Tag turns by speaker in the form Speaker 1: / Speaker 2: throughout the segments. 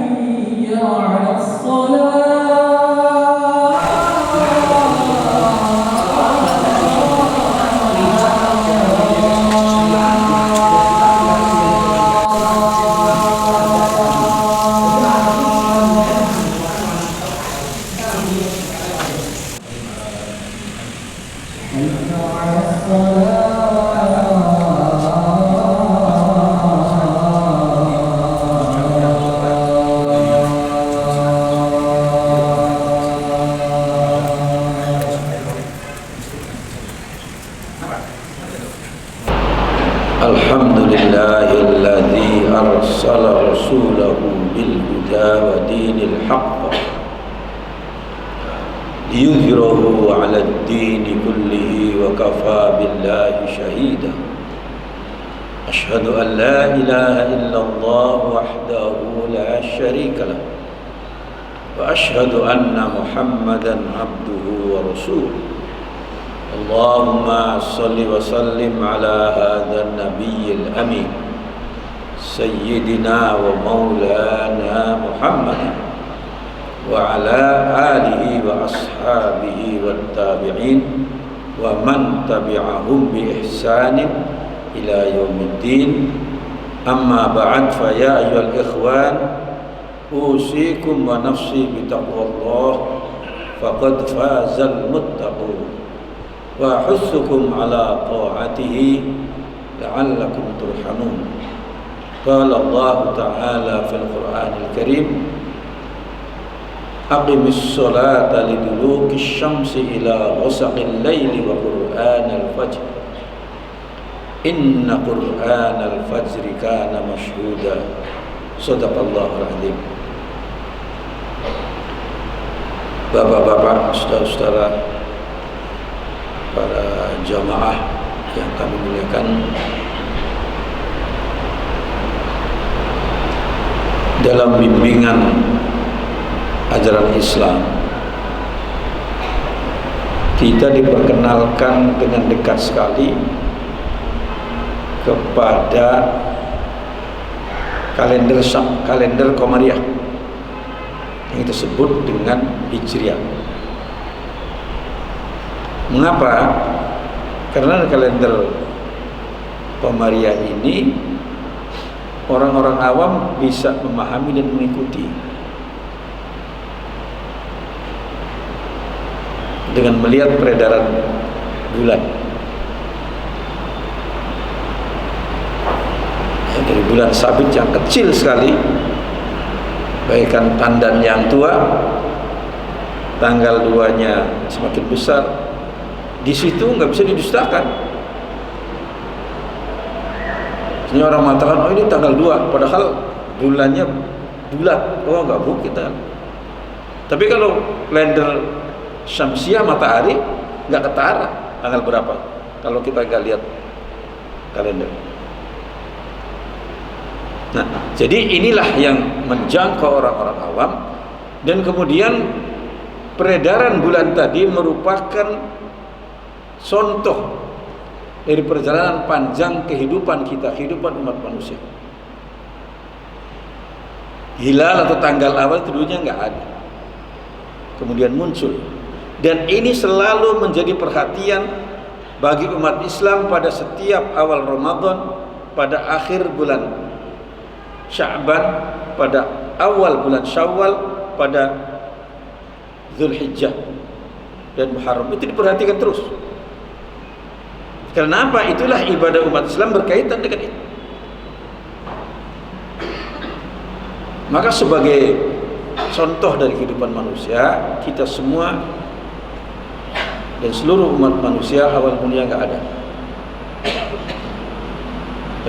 Speaker 1: حي على الصلاة.
Speaker 2: Alhamdulillahilladzi arsala rasulahu bil huda wa dinil haqq liyudhhirahu 'ala ad-dini kullihi wa kafaa billahi shahida. Ashhadu an la ilaha illallah wahdahu la syarika lah wa ashhadu anna Muhammadan 'abduhu wa rasuluh. Allahumma salli wa sallim ala hadzal nabiyil amin sayyidina wa maulana Muhammad wa ala alihi wa ashabihi wat tabi'in wa man tabi'ahum bi ihsanin ila yaumiddin. Amma ba'd, fa ya ayyuhal ikhwan usikum wa nafsi bi taqwallah faqad fazal muttaqun wa ahussukum ala ta'atihi la'allakum turhamun. Qala Allah ta'ala fil Qur'anil Karim, aqimis sholata lidulukish syamsi ila ghasaqil laili wa qur'anal fajr inna qur'anal fajri kana mashhuda. Shadaqallahul azim. Bapak-bapak, saudara-saudara, para jamaah yang kami muliakan, dalam bimbingan ajaran Islam kita diperkenalkan dengan dekat sekali kepada kalender Qamariyah yang disebut dengan Hijriah. Mengapa? Karena kalender Qamariyah ini orang-orang awam bisa memahami dan mengikuti dengan melihat peredaran bulan. Dari bulan sabit yang kecil sekali, bagaikan tandan yang tua, tanggal 2-nya semakin besar. Di situ nggak bisa didustakan. Ini orang mengatakan, oh ini tanggal 2, padahal bulannya bulat. Oh nggak bu kita. Tapi kalau kalender Syamsiah matahari nggak ketara tanggal berapa kalau kita nggak lihat kalender. Nah, jadi inilah yang menjangkau orang-orang awam, dan kemudian peredaran bulan tadi merupakan contoh dari perjalanan panjang kehidupan kita, kehidupan umat manusia. Hilal atau tanggal awal itu dulunya nggak ada, kemudian muncul, dan ini selalu menjadi perhatian bagi umat Islam pada setiap awal Ramadan, pada akhir bulan Sya'ban, pada awal bulan Syawal, pada Zulhijjah dan Muharram. Itu diperhatikan terus. Kenapa? Itulah ibadah umat Islam berkaitan dengan itu. Maka sebagai contoh dari kehidupan manusia, kita semua dan seluruh umat manusia awal mula nggak ada.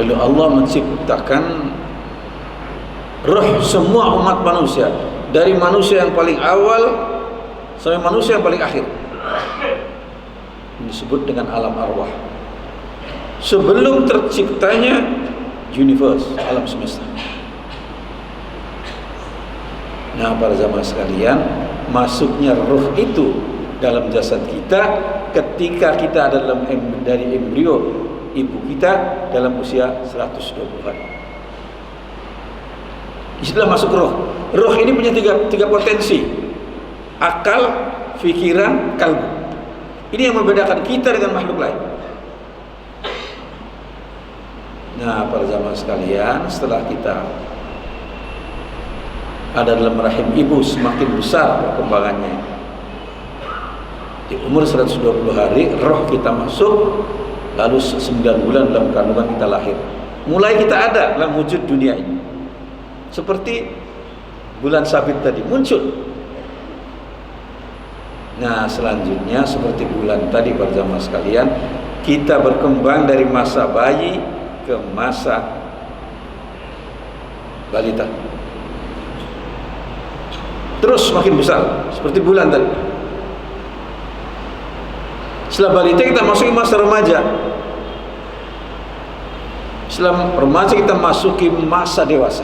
Speaker 2: Lalu Allah menciptakan roh semua umat manusia, dari manusia yang paling awal sampai manusia yang paling akhir. Ini disebut dengan alam arwah. Sebelum terciptanya universe, alam semesta. Nah, para jamaah sekalian, masuknya roh itu dalam jasad kita ketika kita ada dari embrio ibu kita dalam usia 120 hari. Istilah masuk roh. Roh ini punya tiga potensi. Akal, pikiran, kalbu. Ini yang membedakan kita dengan makhluk lain. Nah, para jamaah sekalian, setelah kita ada dalam rahim ibu semakin besar perkembangannya. Di umur 120 hari roh kita masuk, lalu 9 bulan dalam kandungan kita lahir. Mulai kita ada dalam wujud dunia ini. Seperti bulan sabit tadi muncul. Nah, selanjutnya seperti bulan tadi para jamaah sekalian, kita berkembang dari masa bayi ke masa balita. Terus semakin besar seperti bulan tadi. Setelah balita kita masuki masa remaja. Setelah remaja kita masuki masa dewasa,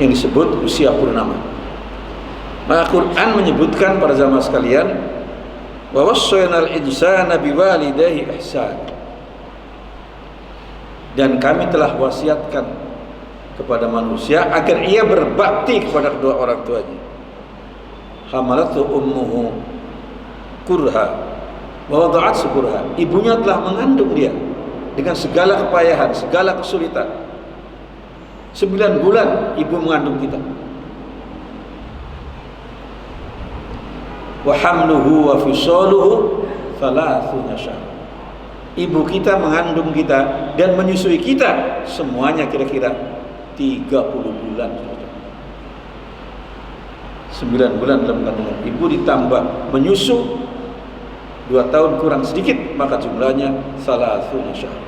Speaker 2: yang disebut usia purnama. Maka Quran menyebutkan para jamaah sekalian, wa wassaynal insana biwalidayhi ihsan. Dan kami telah wasiatkan kepada manusia agar ia berbakti kepada kedua orang tuanya. Hamalathu ummuhu kurha wa wada'athu kurha. Ibunya telah mengandung dia dengan segala kepayahan, segala kesulitan. 9 bulan ibu mengandung kita. Wa hamluhu wa fisaluhu 30 syahr. Ibu kita mengandung kita dan menyusui kita semuanya kira-kira 30 bulan. 9 bulan dalam kandungan ibu ditambah menyusu 2 tahun kurang sedikit, maka jumlahnya 30 syahr.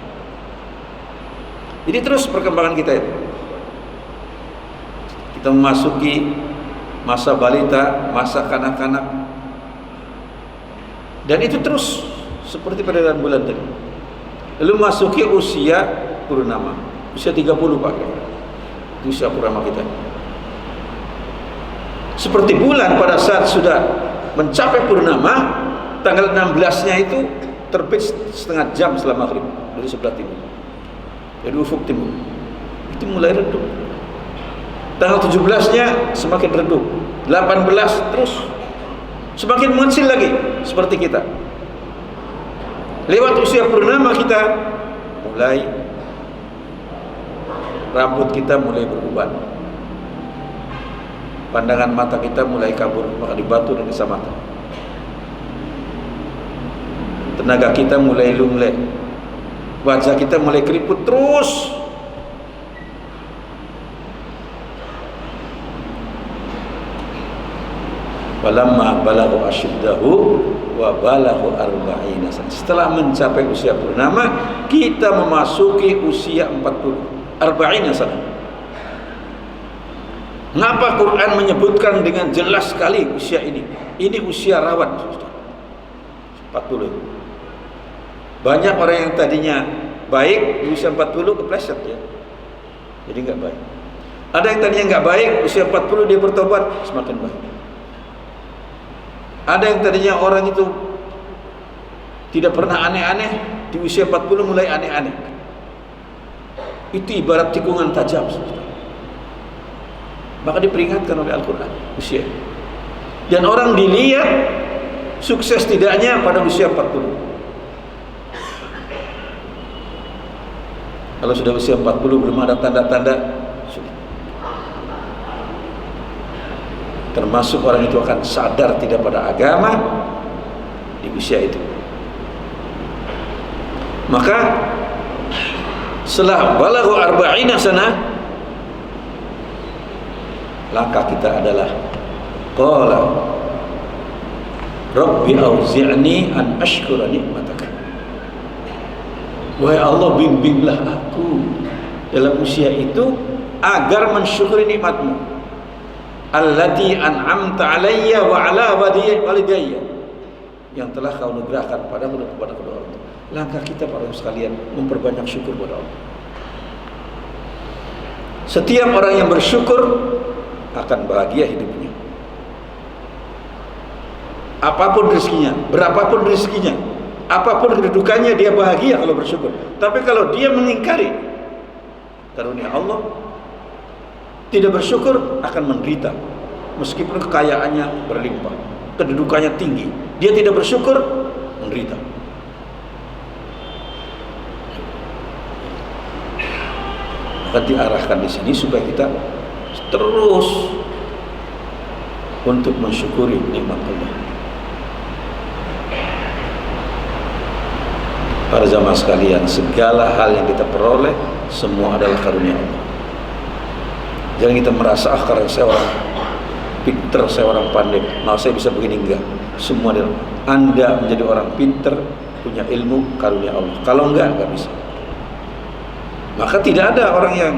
Speaker 2: Jadi terus perkembangan kita itu. Kita memasuki masa balita, masa kanak-kanak, dan itu terus seperti pada bulan tadi. Lalu masuki usia purnama, usia 30 Pak. Itu usia purnama kita. Seperti bulan pada saat sudah mencapai purnama, tanggal 16-nya itu terbit setengah jam setelah maghrib dari sebelah timur, dari ufuk timur. Itu mulai redup. Tanggal 17-nya semakin redup, 18 terus semakin mengecil lagi seperti kita. Lewat usia purnama kita mulai rambut kita mulai beruban, pandangan mata kita mulai kabur, maka dibatu dan kisah mata. Tenaga kita mulai lunglai, wajah kita mulai keriput terus. Falamma balagha ashuddahu wa balagha 40 sana. Setelah mencapai usia purnama, kita memasuki usia 40 sana. Mengapa Quran menyebutkan dengan jelas sekali usia ini? Ini usia rawan, 40. Banyak orang yang tadinya baik di usia 40 kepleset ya. Jadi enggak baik. Ada yang tadinya enggak baik, usia 40 dia bertobat, semakin baik. Ada yang tadinya orang itu tidak pernah aneh-aneh, di usia 40 mulai aneh-aneh. Itu ibarat tikungan tajam. Maka diperingatkan oleh Al-Quran usia. Dan orang dilihat sukses tidaknya pada usia 40. Kalau sudah usia 40 belum ada tanda-tanda, termasuk orang itu akan sadar tidak pada agama di usia itu. Maka setelah balagha 40 sana, langkah kita adalah qala rabbi auzi'ni an ashkura nikmataka. Wahai Allah, bimbinglah aku dalam usia itu agar mensyukuri nikmatmu allati an'amta alayya wa ala walidayya, yang telah kau nugerahkan padaku dan kepada kedua orang tua. Langkah kita para sekalian memperbanyak syukur kepada Allah. Setiap orang yang bersyukur akan bahagia hidupnya. Apapun rezekinya, berapapun rezekinya, apapun kedudukannya, dia bahagia kalau bersyukur. Tapi kalau dia mengingkari, karunia Allah, tidak bersyukur akan menderita meskipun kekayaannya berlimpah, kedudukannya tinggi, dia tidak bersyukur, menderita. Maka diarahkan di sini supaya kita terus untuk mensyukuri nikmat Allah. Para jamaah sekalian, segala hal yang kita peroleh semua adalah karunia Allah. Jangan kita merasa karena saya orang pinter, saya orang pandai, saya bisa begini, enggak. Semua adalah Anda menjadi orang pinter, punya ilmu, karunia Allah. Kalau enggak bisa. Maka tidak ada orang yang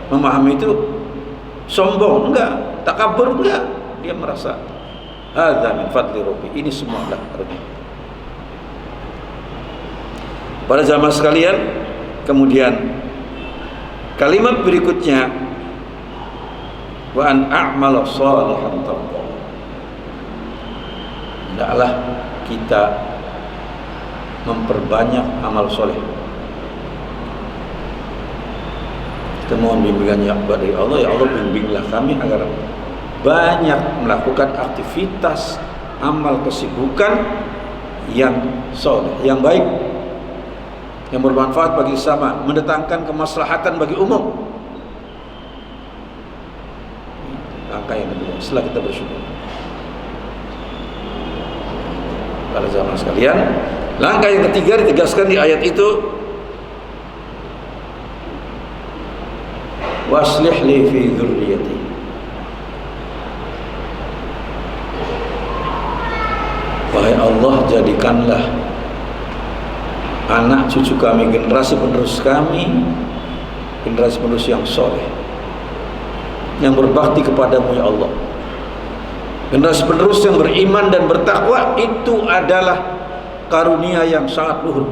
Speaker 2: memahami itu sombong, enggak, takabur, enggak. Dia merasa hadza min fadli rabbi, ini semua adalah karunia. Para jamaah sekalian, kemudian kalimat berikutnya, wa an a'mala shalihan tarda. Hendaklah kita memperbanyak amal soleh. Kita mohon bimbingan dari Allah, ya Allah bimbinglah kami agar banyak melakukan aktivitas amal kesibukan yang soleh, yang baik, yang bermanfaat bagi sesama, mendatangkan kemaslahatan bagi umum. Langkah yang kedua setelah kita bersyukur. Para jamaah sekalian, langkah yang ketiga ditegaskan di ayat itu, waslih li fi dzurriyyati. Wahai Allah, jadikanlah anak cucu kami, generasi penerus kami, generasi penerus yang soleh, yang berbakti kepadamu ya Allah. Generasi penerus yang beriman dan bertakwa, itu adalah karunia yang sangat luhur.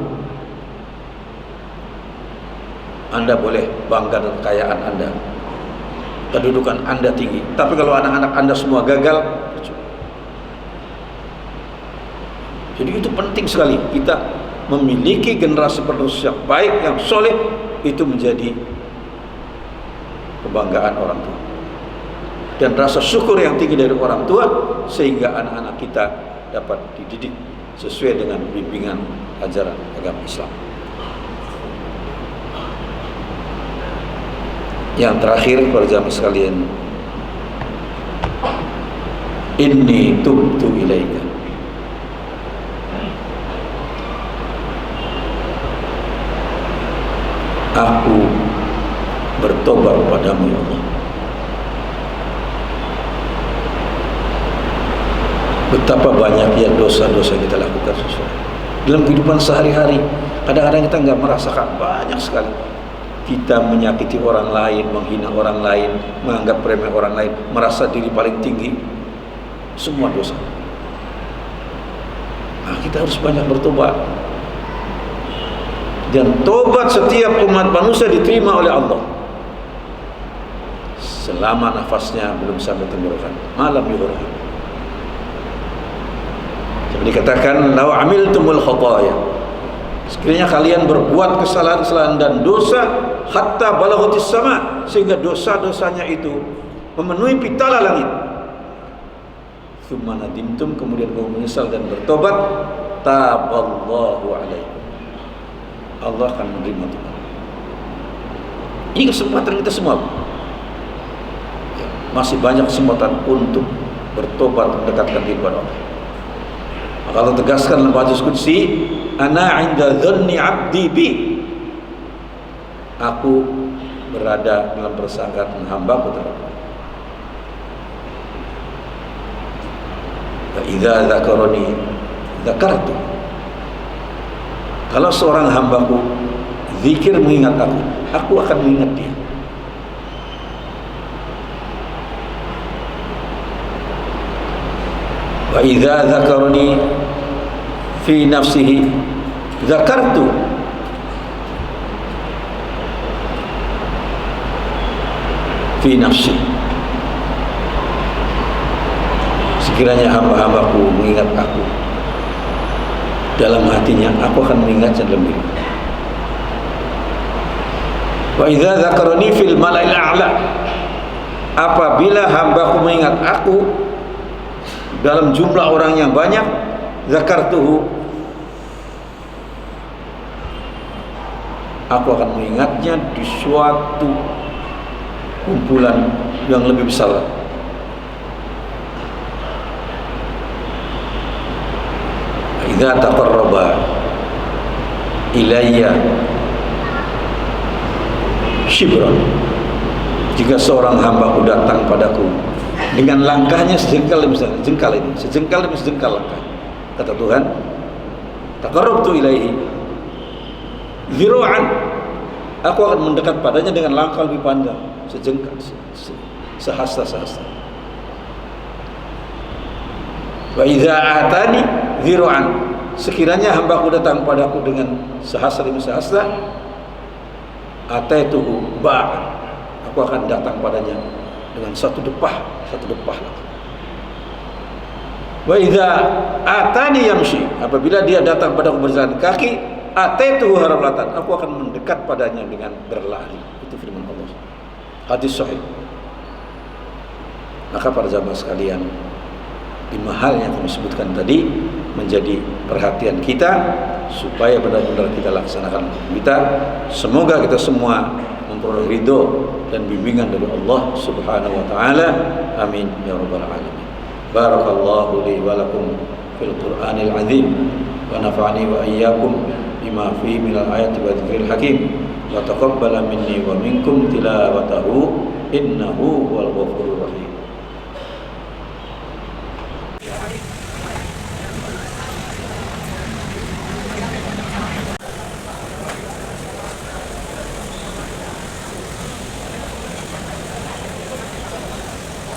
Speaker 2: Anda boleh bangga dengan kekayaan Anda, kedudukan Anda tinggi, tapi kalau anak-anak Anda semua gagal, jadi itu penting sekali kita memiliki generasi penerus yang baik, yang soleh. Itu menjadi kebanggaan orang tua dan rasa syukur yang tinggi dari orang tua, sehingga anak-anak kita dapat dididik sesuai dengan bimbingan ajaran agama Islam. Yang terakhir, para jamaah sekalian, inni tubtu ilaika. Aku bertobat padamu ya Allah. Betapa banyak ya dosa-dosa kita lakukan dalam kehidupan sehari-hari. Kadang-kadang kita nggak merasakan, banyak sekali kita menyakiti orang lain, menghina orang lain, menganggap remeh orang lain, merasa diri paling tinggi. Semua dosa. Nah, kita harus banyak bertobat. Dan tobat setiap umat manusia diterima oleh Allah selama nafasnya belum sampai tenggorokan, malam yuhurkan. Seperti dikatakan, lau amiltumul khataya, sekiranya kalian berbuat kesalahan-kesalahan dan dosa, hatta balaghatis sama, sehingga dosa-dosanya itu memenuhi pitala langit, tsumma nadimtum, kemudian kamu menyesal dan bertobat, taballahu alaikum, Allah akan menerima tobat. Ini kesempatan kita semua. Masih banyak kesempatan untuk bertobat, mendekatkan diri kepada Allah. Maka Allah tegaskan dalam hadis qudsi, ana 'inda dhanni 'abdi bi. Aku berada dalam persangkaan hambaku terhadap. Wa idza dzakarani dzakartu. Kalau seorang hambaku zikir mengingat aku akan mengingat dia. Wa idza dzakarani fi nafsihi dzakartu. Fi nafsi. Sekiranya hamba-hambaku mengingat aku dalam hatinya, aku akan mengingatnya dalam diri. Wa idza dzakarani fil mala'il a'la, apabila hambaku mengingat aku dalam jumlah orang yang banyak, zakartuhu, aku akan mengingatnya di suatu kumpulan yang lebih besar. Idza taqarraba ilayya shibran, jika seorang hambaku datang padaku dengan langkahnya sejengkal demi sejengkal, ini sejengkal demi sejengkal langkah, kata Tuhan, taqarrabtu ilaihi zira'an, aku akan mendekat padanya dengan langkah lebih panjang, sejengkal, sehasta-sehasta. Wa idza atani zira'an, sekiranya hambaku datang padaku dengan sehasta demi sehasta, ataituhu ba'an, aku akan datang padanya dengan satu depah lagi. Wa idza atani yamshi, apabila dia datang padaku berjalan kaki, ataituhu harwlatan, aku akan mendekat padanya dengan berlari. Itu firman Allah, hadis sahih. Maka para jamaah sekalian, 5 hal yang kami sebutkan tadi menjadi perhatian kita supaya benar-benar kita laksanakan kita. Semoga kita semua memperoleh ridho dan bimbingan dari Allah Subhanahu wa taala. Amin ya rabbal alamin. Barakallahu li wa lakum fil Qur'anil azim wa nafa'ani wa iyyakum bima fihi minal ayati wa dzikril hakim wa taqabbala minni wa minkum tilawatahu innahu huwal ghafurur rahim.